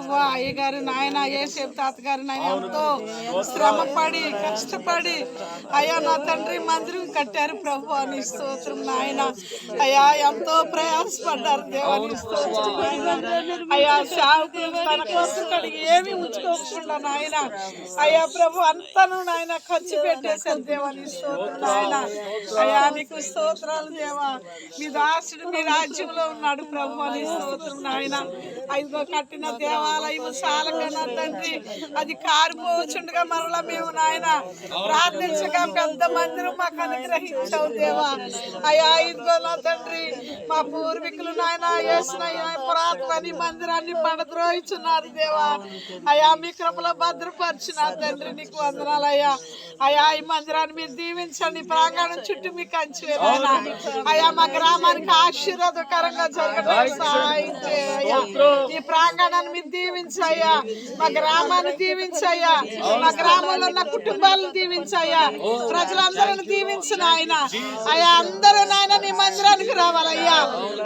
ప్రభు అయ్యగారు నాయన ఏసేపు తాతగారు నాయన ఎంతో శ్రమపడి కష్టపడి అయ్యా నా తండ్రి మందిరం కట్టారు ప్రభు అని స్తోత్రం నాయన. అయ్యా ఎంతో ప్రయాసపడ్డారు దేవాని స్తోత్రం అయ్యా. సేవకులు తన కోసం కడిగి ఏమి ఉంచుకోకుండా నాయన అయ్యా ప్రభు అంతను నాయన ఖర్చు పెట్టేశారు దేవాని స్తోత్రం నాయన. అయ్యా నీకు స్తోత్రాలు దేవా. మీ దాసుడు మీ రాజ్యంలో ఉన్నాడు ప్రభు అని స్తోత్రం నాయన. ఐదుగో కట్టిన దేవాలయం సాలకన్నా తండ్రి అది కారిపోచుండగా మరలా మేము నాయన ప్రార్థించగా పెద్ద మందిరం మాకు అనుగ్రహించావు దేవా. అయ్యా ఇదిగో నా తండ్రి మా పూర్వీకులు నాయన వేసిన పురాతన మందిరాన్ని పడద్రోయిచున్నారు దేవా. అయ్యా మీ కృపలో భద్రపరిచిన తండ్రి నీకు వందనాలయ్యా. అయ్యా ఈ మందిరాన్ని మీరు దీవించండి. ప్రాంగణం చుట్టూ మీకు కంచివేనా అయ్యా. మా గ్రామానికి ఆశీర్వాదకరంగా జరగడానికి సహాయం చేయ్యా. ఈ ప్రాంగణాన్ని మీరు దీవించయ్యా. మా గ్రామాన్ని దీవించయ్యా. మా గ్రామంలో ఉన్న కుటుంబాలను దీవించయ్యా. ప్రజలందరిని దీవించిన ఆయన అయ్యా. అందరూ నాయన నీ మందిరానికి రావాలయ్యా.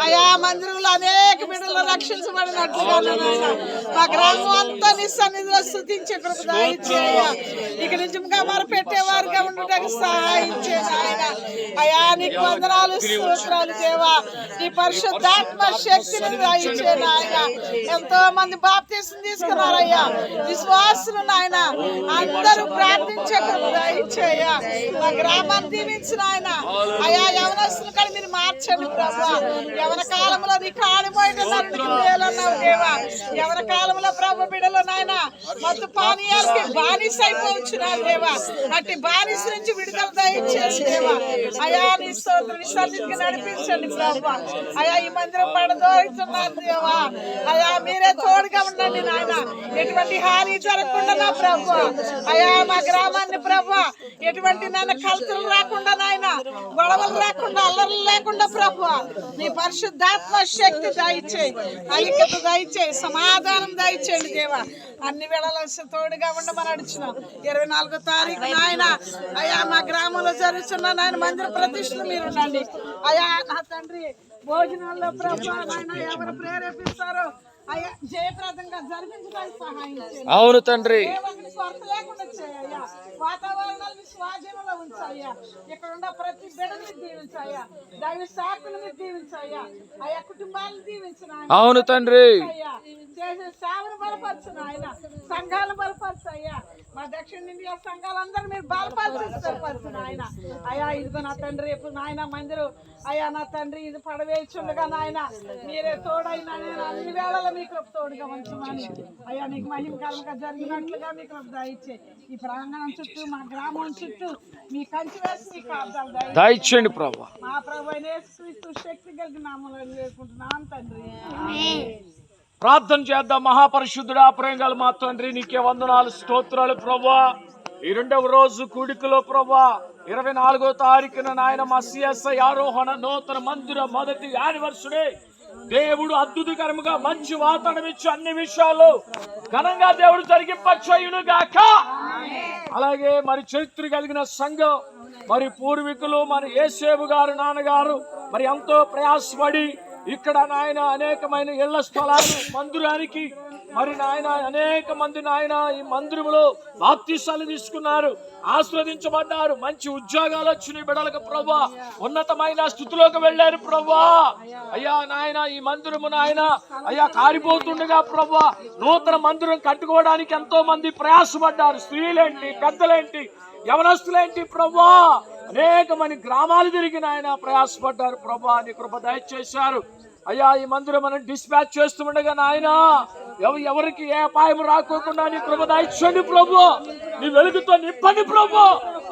అయ్యా మందిరంలో అనేక బిడ్డలు రక్షించబడినట్లుగా నాయన మా గ్రామం అంతా నీ సన్నిధిలో స్తుతించే కృప దయచేయ్యా. ఇక నిజంగా మరి పెట్టేవారుగా ఉండటానికి సహాయం చేయండి ఆయన. అయ్యా నీకు వందనాలు స్తోత్రాలు దేవా. నీ పరిశుద్ధాత్మ శక్తిని దయచేయండి ఆయన. ఎంతో మంది బాప్తీసం తీసుకున్నారయ్యా విశ్వాసులు నాయన. అందరూ ప్రార్థించే కృప దయచేయ. మా గ్రామాన్ని దీవించిన ఆయన అయ్యా. యవనస్తులు కానీ మీరు మార్చండి ప్రభా. యవన కాలంలో నీ కాడిపోయిన తండ్రికి మేలన్నావు దేవా. యవన కాలంలో ప్రభు బిడ్డలు నాయన మత్తు పానీయాలకి బానిస అయిపోవచ్చున్నారు దేవా. అట్టి బానిస నుంచి విడుదల దయచేసి దేవా. అయా నీ స్తోత్రం నీ సన్నిధికి నడిపించండి ప్రభా. అయా ఈ మందిరం పడదోరుతున్నారు దేవా. అయా మీరే తోడుగా ఉండండి నాయన. ఎటువంటి హాని జరగకుండా నా ప్రభు అయా. మా గ్రామాన్ని ప్రభు ఎటువంటి నాయన కలతలు రాకుండా నాయన గొడవలు రాకుండా అల్లర్లు లేకుండా ప్రభు నీ పరిశుద్ధాత్మ శక్తి దయచేయి. ఐక్యత దయచేయి. సమాధానం దయచేయండి దేవా. అన్ని వేళలో తోడుగా ఉండమని అడిచినాం. 24వ తారీఖు నాయన అయ్యా మా గ్రామంలో జరుగుతున్న నాయన మందిర ప్రతిష్టలు మీరు ఉండండి అయ్యా. నా తండ్రి భోజనాల్లో ప్రభు నాయన ఎవరు ప్రేరేపిస్తారో అయ్యా జయప్రదంగా జరిపించడానికి సహాయం చేయండి. అవును తండ్రి. కొరత లేకుండా చేయ్యా. వాతావరణాన్ని స్వాధీనంలో ఉంచాయ్యా. ఇక్కడ ఉన్న ప్రతి బిడ్డని దీవించాయ్యా. దైవ శాఖను మీరు దీవించాయ్యా. అయ్యా కుటుంబాలను దీవించిన అవును తండ్రి. చేసే సేవను బలపరచు ఆయన. సంఘాలను బలపరచయ్యా. మా దక్షిణ ఇండియా సంఘాలందరూ మీరు బలపరచు ఆయన. అయ్యా ఇదిగో నా తండ్రి ఇప్పుడు నాయన మందిరం అయ్యా నా తండ్రి ఇది పడవేస్తుండగా నాయన మీరే తోడైనా నేను అన్ని వేళలో మీ కృప తోడుగా ఉంచున్నాను అయ్యా. నీకు మహిమకరంగా జరిగినట్లుగా మీ కృప దయచే. ఈ ప్రాంగణం చుట్టూ మా గ్రామం చుట్టూ మీ కంచి వేసి మీ కాపుదలు దయచేయండి ప్రభు. మా ప్రభు యేసుక్రీస్తు శక్తి కలిగిన నామములో వేడుకుంటున్నాను తండ్రి. ప్రార్థన చేద్దాం. మహాపరిశుద్ధుడా ప్రేమగల మా తండ్రి నీకే వందనాలు స్తోత్రాలు ప్రభా. ఈ 2వ రోజు కూడికలో ప్రభా 24వ తారీఖున నాయన మా CSI ఆరోహణ నూతన మందిర మొదటి యానివర్సరీ దేవుడు అద్భుతకరముగా మంచి వాతావరణం ఇచ్చి అన్ని విషయాలు ఘనంగా దేవుడు జరిగింపచేయును గాక. అలాగే మరి చరిత్ర కలిగిన సంఘం మరి పూర్వీకులు మరి యేసేపు గారు నాన్నగారు మరి ఎంతో ప్రయాసపడి ఇక్కడ నాయన అనేకమైన ఇళ్ల స్థలాలు మందిరానికి మరి నాయన అనేక మంది నాయన ఈ మందిరంలో బాప్తీసాలు తీసుకున్నారు, ఆశీర్వదించబడ్డారు, మంచి ఉద్యోగాలు వచ్చినాయి బిడ్డలకు ప్రభా, ఉన్నతమైన స్థితిలోకి వెళ్ళారు ప్రభా. అయ్యా నాయన ఈ మందిరము నాయన అయ్యా కారిపోతుండగా ప్రభా నూతన మందిరం కట్టుకోవడానికి ఎంతో మంది ప్రయాసపడ్డారు. స్త్రీలేంటి, పెద్దలేంటి, యవనస్తులేంటి ప్రభా, అనేక మంది గ్రామాలు తిరిగి నాయన ప్రయాసపడ్డారు ప్రభా. నీ కృప దయచేశారు అయ్యా. ఈ మందిరం మనం డిస్పాచ్ చేస్తుండగా నాయన ఎవరికి ఏ అపాయం రాకోకుండా నీ కృప దయచేయండి ప్రభు. నీ వెలుగుతో నింపండి ప్రభు.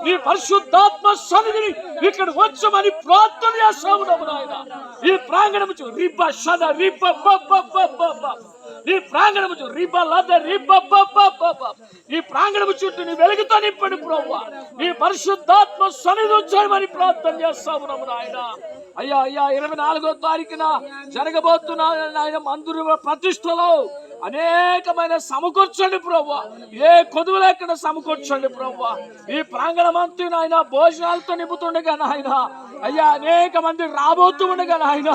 నీ పరిశుద్ధాత్మ సన్నిధిని ఇక్కడ వచ్చమని ప్రార్థన చేస్తాము నాయన. ఈ ప్రాంగణం రిబ్బ షద రిబ్బ ఈ ప్రాంగణం ఈ ప్రాంగణం చుట్టూ నీ వెలుగుతో నింపండి ప్రభు. నీ పరిశుద్ధాత్మ సన్నిధి వచ్చామని ప్రార్థన చేస్తాము నాయన. అయ్యా 24వ తారీఖున జరగబోతున్న ఆయన మందిర ప్రతిష్టలో అనేకమైన సమకూర్చండి ప్రభు, ఏ కొదువు లేకుండా సమకూర్చండి ప్రభు. ఈ ప్రాంగణం అంతా నాయన భోజనాలతో నింపుతుండగా నాయన అయ్యా, అనేక మంది రాబోతూ ఉండగా నాయన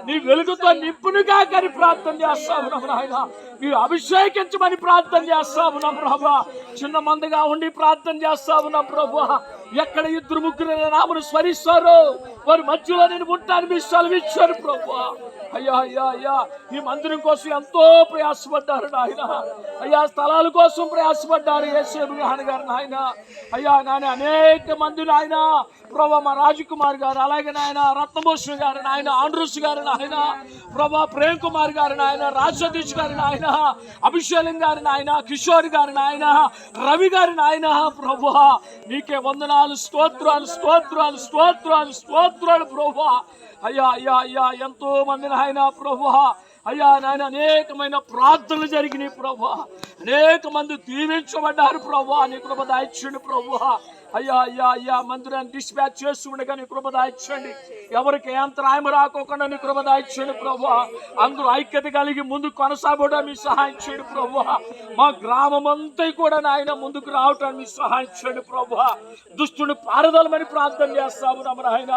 నీ వెలుగుతో నింపునుగా కానీ ప్రార్థన చేస్తా ఉన్నాం నాయన. మీరు అభిషేకించమని ప్రార్థన చేస్తా ఉన్నాం ప్రభా. చిన్న మందిగా ఉండి ప్రార్థన చేస్తా ఉన్నాం ప్రభా. ఎక్కడ 2-3 నామను స్మరిస్తారో వారి మధ్యలో నేను ఉంటాను మీ సెలవిచ్చారు ప్రభా. అయ్యా అయ్యా అయ్యా, ఈ మందిరం కోసం ఎంతో ప్రయాసపడ్డారు నాయన. అయ్యా, స్థలాల కోసం ప్రయాసపడ్డారు యేసేపు నాన్నగారు నాయన. అయ్యా నాయన, అనేక మంది నాయన ప్రభా, మా రాజకుమార్ గారు, అలాగే నాయన రత్నభూషణ్ గారు నాయన, ఆండ్రూస్ గారు నాయన, ప్రభా ప్రేమ్ కుమార్ గారు నాయన, రాజ్ సతీష్ గారు నాయన, అభిషేకం గారు నాయన, కిషోర్ గారు నాయన, రవి గారు నాయన, ప్రభా నీకే వందనాలు, స్తోత్రాలు స్తోత్రాలు స్తోత్రాలు స్తోత్రాలు ప్రభా. అయ్యా అయ్యా అయ్యా, ఎంతో మంది నాయన ప్రభా. అయ్యా నాయన, అనేకమైన ప్రార్థనలు జరిగినాయి ప్రభా. అనేక మంది దీవించబడ్డారు ప్రభా. నీ కృప దయచేయండి ప్రభా. అయ్యా అయ్యా అయ్యా, మందిరాన్ని డిస్పాచ్ చేస్తుండగా నీ కృప దయచేయండి. ఎవరికి అంతరాయం రాకోకుండా నీ కృప దయచేయండి ప్రభా. అందరూ ఐక్యత కలిగి ముందుకు కొనసాగడం మీ సహాయం చేయండి ప్రభా. మా గ్రామం అంతా కూడా నాయన ముందుకు రావటానికి మీ సహాయం చేయండి ప్రభా. దుష్టుని పారదలమని ప్రార్థన చేస్తాము నాయన.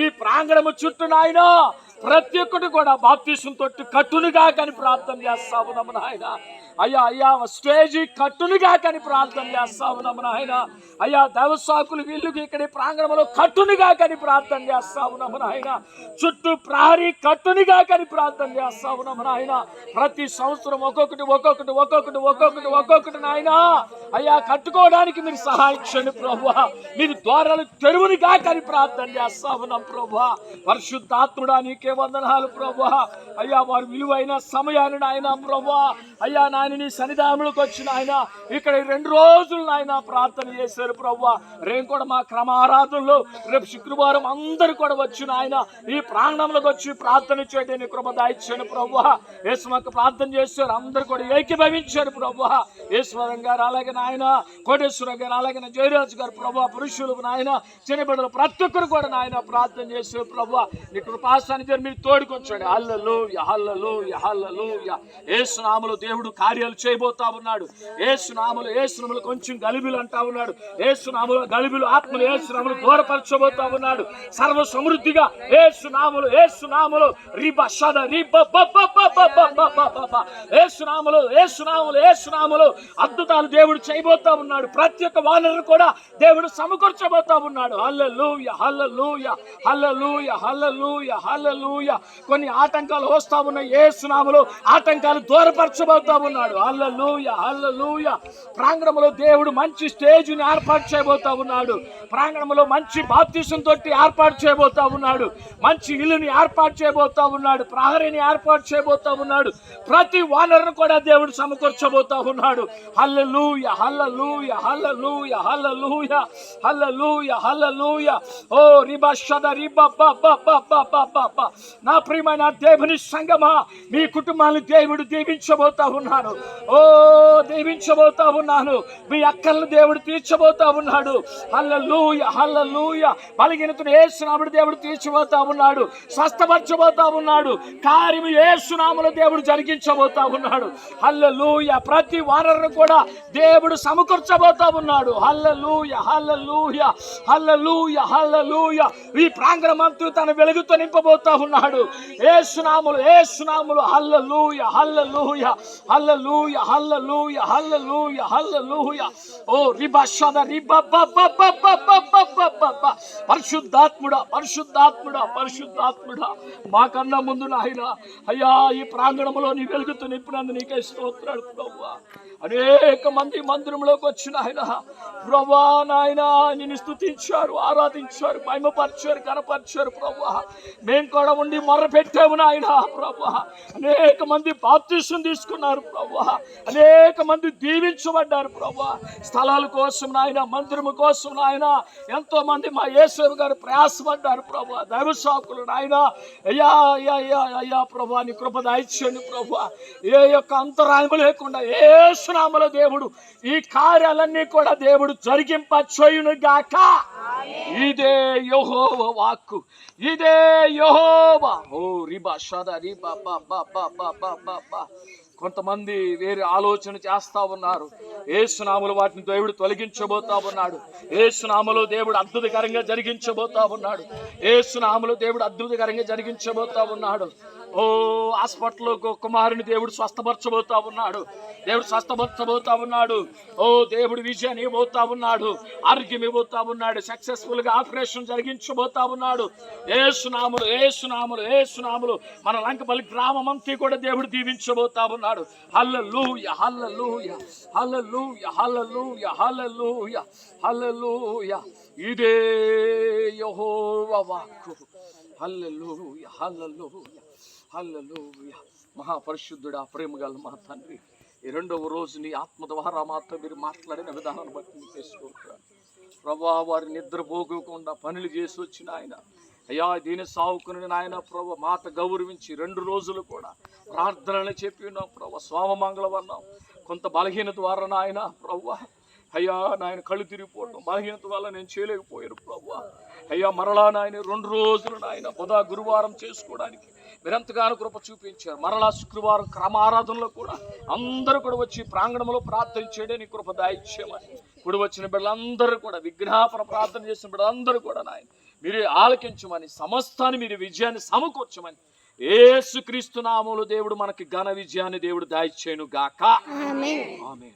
ఈ ప్రాంగణము చుట్టూ నాయన ప్రతి ఒక్కటి కూడా బాప్తీసం తోటి కట్టునుగా కానీ ప్రార్థన చేస్తా ఉన్నాము నాయన. అయ్యా అయ్యా, స్టేజీ కట్టునుగా కానీ ప్రార్థన చేస్తా ఉన్నాము నాయన. అయ్యా, దైవసాకులు వీళ్ళకి ఇక్కడ ప్రాంగణంలో కట్టునుగా కానీ ప్రార్థన చేస్తా ఉన్నాము నాయన. చుట్టూ ప్రహరీ కట్టునుగా కానీ ప్రార్థన చేస్తా ఉన్నాము నాయన. ప్రతి సంవత్సరం ఒక్కొక్కటి ఒక్కొక్కటి ఒక్కొక్కటి ఒక్కొక్కటి ఒక్కొక్కటి నాయన అయ్యా కట్టుకోవడానికి మీరు సహాయం చేయండి ప్రభా. మీరు ద్వారాలు తెరువునిగా కానీ ప్రార్థన చేస్తా ఉన్నాం ప్రభా. పరిశుద్ధాత్ముడా నీకే వందనాలు ప్రభా. అయ్యా, వారు విలువైన సమయాన్ని నాయన ప్రభా. అయ్యా నాయన, నీ సన్నిధానంలోకి వచ్చిన ఆయన ఇక్కడ 2 రోజులు నాయన ప్రార్థన చేశారు ప్రభా. రేపు కూడా మా క్రమ ఆరాధనలో రేపు శుక్రవారం అందరూ కూడా వచ్చిన ఆయన ఈ ప్రాంగణంలోకి వచ్చి ప్రార్థన చేయడానికి కృప దయచేయండి ప్రభా. యేసుమకు ప్రార్థన చేశారు, అందరూ కూడా ఏకీభవించారు ప్రభా. ఈశ్వరం గారు, అలాగే నాయన కోటేశ్వరం గారు, అలాగే జయరాజు గారు ప్రభా, పురుషులు నాయన, చిన్నబిడ్డలు ప్రతి ఒక్కరు కూడా నాయన ప్రార్థన చేశారు ప్రభా. నీ కృపాసాన్ని మీరు తోడుకొచ్చాడు. హల్లెలూయా హల్లెలూయా హల్లెలూయా. యేసు నామములో దేవుడు కార్యాలు చేయబోతా ఉన్నాడు. యేసు నామములో కొంచెం గలిబిలు అంటా ఉన్నాడు. యేసు నామములో గలిబిలు ఆత్మలు యేసు నామములో దూరపరచబోతా ఉన్నాడు. సర్వ సమృద్ధిగా యేసు నామములో రిబా షద రిబా యేసు నామములో అద్భుతాలు దేవుడు చేయబోతా ఉన్నాడు. ప్రతి ఒక్క వానరును కూడా దేవుడు సమకూర్చబోతా ఉన్నాడు. హల్లెలూయా హల్లెలూయా హల్లెలూయా హల్లెలూయా హల్లెలూయా. కొన్ని ఆటంకాలు వస్తా ఉన్నాయి, యేసు నామములో ఆటంకాలు దూరపరచబోతా ఉన్నాడు. హల్లెలూయా హల్లెలూయా. ప్రాంగణంలో దేవుడు మంచి స్టేజ్ని ఏర్పాటు చేయబోతా ఉన్నాడు. ప్రాంగణంలో మంచి బాప్తిసం తోటి ఏర్పాటు చేయబోతా ఉన్నాడు. మంచి ఇల్లుని ఏర్పాటు చేయబోతా ఉన్నాడు. ప్రహరీని ఏర్పాటు చేయబోతా ఉన్నాడు. ప్రతి వానరును కూడా దేవుడు సమకూర్చబోతా ఉన్నాడు. హల్లెలూయా హల్లెలూయా హల్లెలూయా హల్లెలూయా హల్లెలూయా హల్లెలూయా. ఓ రిబా షద రిబా బా బా బా బా బా బా. నా ప్రియమైన దేవుని సంగమా, మీ కుటుంబాన్ని దేవుడు దీవించబోతా ఉన్నాను. ఓ దీవించబోతా ఉన్నాను. మీ అక్కలను దేవుడు తీర్చబోతా ఉన్నాడు. హల్లెలూయా హల్లెలూయా. బలహీనతను యేసు నామములో దేవుడు తీర్చబోతా ఉన్నాడు. స్వస్థపరచబోతా ఉన్నాడు. కార్యము యేసు నామములో దేవుడు జరిగించబోతా ఉన్నాడు. హల్లెలూయా. ప్రతి వానరును కూడా దేవుడు సమకూర్చబోతా ఉన్నాడు. హల్లెలూయా హల్లెలూయా హల్లెలూయా హల్లెలూయా. ఈ ప్రాంగణం అంతా తన వెలుగుతో నింపబోతా ఉన్నాడు. యేసు నామములో హల్లెలూయా హల్లెలూయా హల్లెలూయా హల్లెలూయా హల్లెలూయా హల్లెలూయా. ఓ రిబా షద రిబా బా బా బా బా బా బా. పరిశుద్ధాత్ముడా పరిశుద్ధాత్ముడా పరిశుద్ధాత్ముడా, మాకన్నా ముందు నాయన అయ్యా ఈ ప్రాంగణంలో నీ వెలుగుతో నింపినందుకు నీకే స్తోత్రాలు ప్రభువా. అనేక మంది మందిరంలోకి వచ్చిన ఆయన ప్రభా నాయన నిన్ను స్తుతించారు, ఆరాధించారు, మహిమపరిచారు, కనపరిచారు ప్రభా. మేము కూడా ఉండి మొర్ర పెట్టాము నాయన ప్రభా. అనేక మంది బాప్తిసం తీసుకున్నారు ప్రభా. అనేక మంది దీవించబడ్డారు ప్రభా. స్థలాల కోసం నాయన, మందిరము కోసం నాయన ఎంతో మంది మా యేసు గారు ప్రయాసపడ్డారు ప్రభా. దైవ సాకులు నాయన అయ్యా అయ్యా అయ్యా అయ్యా ప్రభా, నీ కృప దయచేయండి ప్రభా. ఏ యొక్క అంతరాయము లేకుండా యేసు నామములో దేవుడు ఈ కార్యాలన్నీ కూడా దేవుడు జరిగింపచేయును గాక. ఇదే యెహోవా వాక్కు, ఇదే యెహోవా. ఓ రిబా షద రిబా బా బా బా బా బా బా. కొంతమంది వేరే ఆలోచన చేస్తా ఉన్నారు. యేసునామములో వాటిని దేవుడు తొలగించబోతా ఉన్నాడు. యేసునామములో దేవుడు అద్భుతకరంగా జరిగించబోతా ఉన్నాడు. యేసునామములో దేవుడు అద్భుతకరంగా జరిగించబోతా ఉన్నాడు. ఓ హాస్పిటల్లో కుమారుని దేవుడు స్వస్థపరచబోతా ఉన్నాడు. దేవుడు స్వస్థపరచబోతా ఉన్నాడు. ఓ దేవుడు విజయాన్ని ఇవ్వబోతా ఉన్నాడు. ఆరోగ్యం ఇవ్వబోతా ఉన్నాడు. సక్సెస్ఫుల్ గా ఆపరేషన్ జరిగించబోతా ఉన్నాడు. యేసునామములో యేసునామములో యేసునామములో మన లంకపల్లి గ్రామం అంతా కూడా దేవుడు దీవించబోతా ఉన్నాడు. హల్లెలూయా హల్లెలూయా హల్లెలూయా హల్లెలూయా హల్లెలూయా హల్లెలూయా. ఇదే యెహోవా వాక్కు. హల్లెలూయా హల్లెలూయా హల్లెలూయా. మహాపరిశుద్ధుడా, ప్రేమగల మా తండ్రి, ఈ రెండవ రోజు నీ ఆత్మ ద్వారా మాతో మీరు మాట్లాడిన విధానాన్ని బట్టి నీకు చేసుకుంటున్నాను ప్రభా. వారి నిద్రపోకుండా పనులు చేసి వచ్చిన ఆయన అయ్యా, దీని సావుకుని నాయన ప్రభు మాట గౌరవించి 2 రోజులు కూడా ప్రార్థనలు చెప్పి ఉన్నాం ప్రభు. సోమమంగళం అన్నాం. కొంత బలహీనత ద్వారా నాయన ప్రభు అయ్యా నాయన కళ్ళు తిరిగిపోవడం బలహీనత వల్ల నేను చేయలేకపోయాను ప్రభు. అయ్యా మరలా నాయన 2 రోజులు నాయన బుధ గురువారం చేసుకోవడానికి మీరెంతగానో కృప చూపించారు. మరలా శుక్రవారం క్రమారాధనలో కూడా అందరూ కూడా వచ్చి ప్రాంగణంలో ప్రార్థన చేయడానికి కృప దాయిచ్చేయమని, ఇప్పుడు వచ్చిన బిడ్డలందరూ కూడా విజ్ఞాపన ప్రార్థన చేసిన బిడ్డలందరూ కూడా నాయన మీరు ఆలకించమని, సమస్తాన్ని మీరు విజయాన్ని సమకూర్చమని యేసుక్రీస్తు నామములో దేవుడు మనకి ఘన విజయాన్ని దేవుడు దాయిచ్చేయును గాక. ఆమేన్.